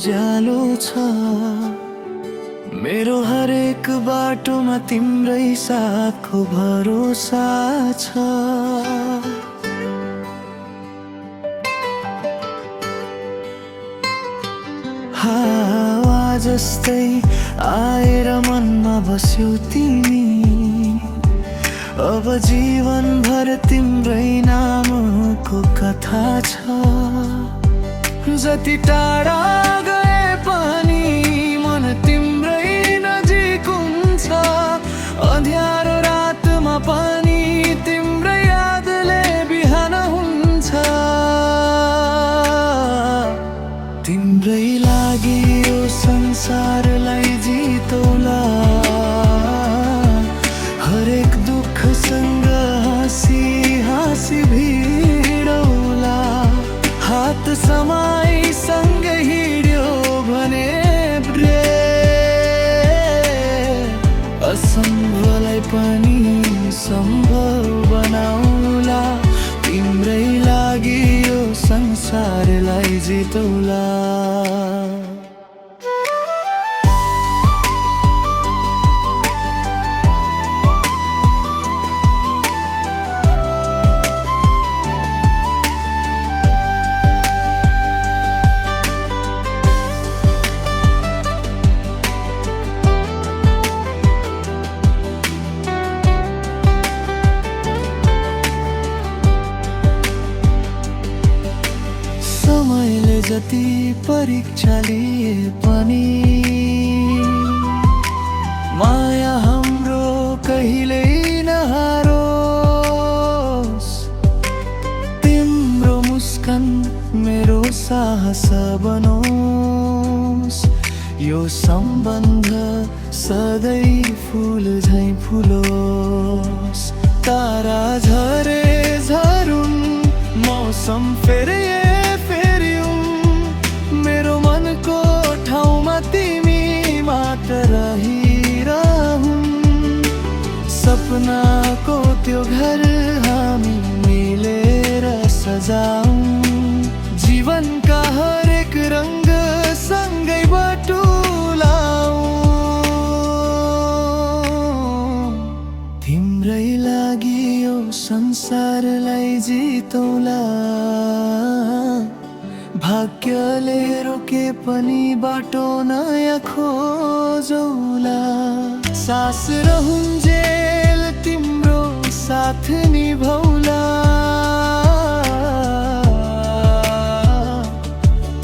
उज्यालो छ। मेरो हरेक बाटोमा तिम्रै साथको भरोसा छ। हावा जस्तै आएर मनमा बस्यौ तिमी, अब जीवनभर तिम्रै नामको कथा छ। जति टाढा गए पनि मन तिम्रै नजिक हुन्छ। अँध्यारो रातमा पनि तिम्रै यादले बिहान हुन्छ। तिम्रै लागि यो संसारलाई जितौला, हरेक दुःखसँग हाँसी हाँसी भिडौला। हात समाई सँगै हिँड्यो भने असम्भवलाई पनि सम्भव बनाउला। तिम्रै लागि यो संसारलाई जितौला। समयले जति परीक्षा लिए पनि माया हाम्रो कहिल्यै नहारोस्। तिम्रो मुस्कान मेरो साहस बनोस्। यो सम्बन्ध सधैँ फुल झैँ फुलोस्। तारा झरे झरुन्, मौसम फेरि मेरो मनको ठाउँमा तिमी मात्र रहिरहन्। सपनाको त्यो घर हामी मिलेर सजाऊं। जीवनका हरेक रंग सँगै बटुलाऊं। तिम्रै लागि यो संसारलाई जितौला। भाग्यले रोके पनि बाटो नयाँ खोजौला। सास रहून्जेल तिम्रो साथ निभौला।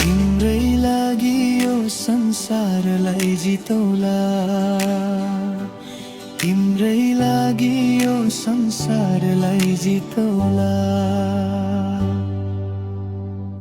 तिम्रै लागि यो संसारलाई जितौला। तिम्रै लागि यो संसारलाई जितौला।